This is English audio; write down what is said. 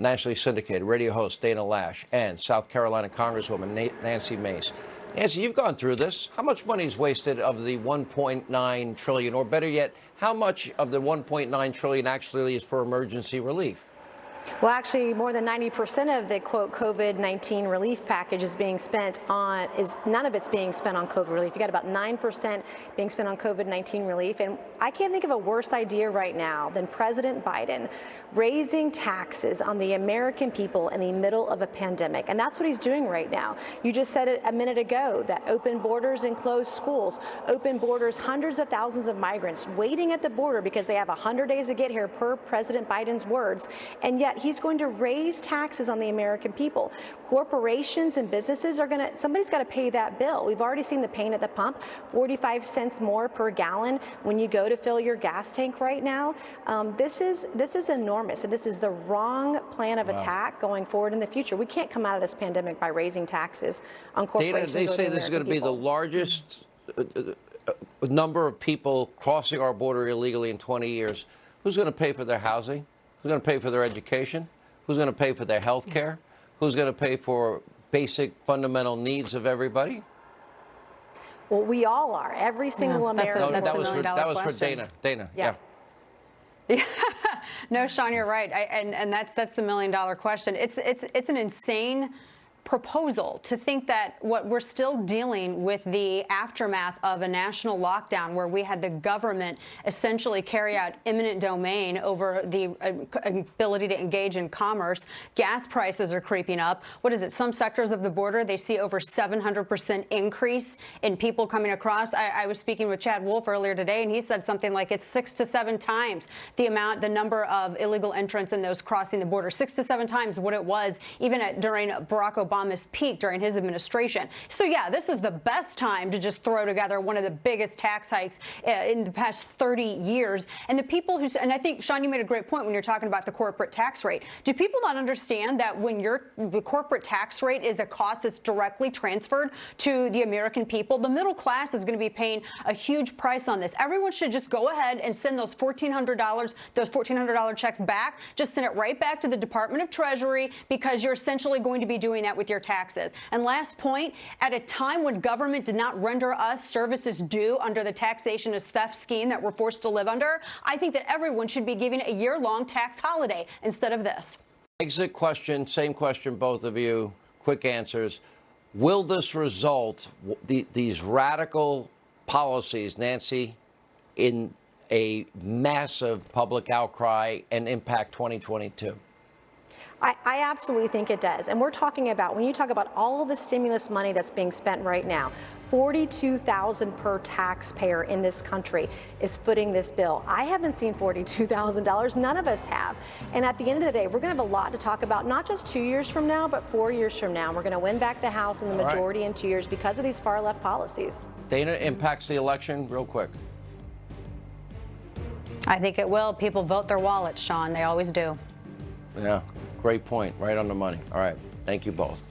nationally syndicated radio host Dana Lash, and South Carolina Congresswoman Nancy Mace. Nancy, you've gone through this. How much money is wasted of the $1.9 trillion, or better yet, how much of the $1.9 trillion actually is for emergency relief? Well, actually, more than 90% of the, quote, COVID-19 relief package is being spent on, none of it's being spent on COVID relief. You got about 9% being spent on COVID-19 relief. And I can't think of a worse idea right now than President Biden raising taxes on the American people in the middle of a pandemic. And that's what he's doing right now. You just said it a minute ago, that open borders and closed schools, open borders, hundreds of thousands of migrants waiting at the border because they have 100 days to get here, per President Biden's words. And yet he's going to raise taxes on the American people. Corporations and businesses are going to, somebody's got to pay that bill. We've already seen the pain at the pump, 45 cents more per gallon when you go to fill your gas tank right now. This is enormous, and this is the wrong plan of attack going forward in the future. We can't come out of this pandemic by raising taxes on corporations. They say this is going to be the largest number of people crossing our border illegally in 20 years. Who's going to pay for their housing? Who's going to pay for their education? Who's going to pay for their health care? Who's going to pay for basic fundamental needs of everybody? Well, we all are. Every single American. That was for Dana. Dana, yeah. No, Sean, you're right. And that's the million-dollar question. It's an insane proposal to think that what we're still dealing with the aftermath of a national lockdown where we had the government essentially carry out eminent domain over the ability to engage in commerce. Gas prices are creeping up. What is it? Some sectors of the border, they see over 700% increase in people coming across. I was speaking with Chad Wolf earlier today, and he said something like it's 6 to 7 times the number of illegal entrants and those crossing the border, 6 to 7 times what it was even during Barack Obama's peak during his administration. So yeah, this is the best time to just throw together one of the biggest tax hikes in the past 30 years. And the people who, and I think, Sean, you made a great point when you're talking about the corporate tax rate. Do people not understand that when the corporate tax rate is a cost that's directly transferred to the American people, the middle class is going to be paying a huge price on this? Everyone should just go ahead and send those $1,400 checks back. Just send it right back to the Department of Treasury, because you're essentially going to be doing that with your taxes. And last point, at a time when government did not render us services due under the taxation is theft scheme that we're forced to live under, I think that everyone should be given a year-long tax holiday instead of this. Exit question, same question, both of you. Quick answers. Will this result, these radical policies, Nancy, in a massive public outcry and impact 2022? I absolutely think it does. And we're talking about, when you talk about all of the stimulus money that's being spent right now, $42,000 per taxpayer in this country is footing this bill. I haven't seen $42,000. None of us have. And at the end of the day, we're going to have a lot to talk about, not just 2 years from now, but 4 years from now. We're going to win back the House and the majority in 2 years because of these far-left policies. Dana, impacts the election, real quick. I think it will. People vote their wallets, Sean. They always do. Yeah, great point. Right on the money. All right. Thank you both.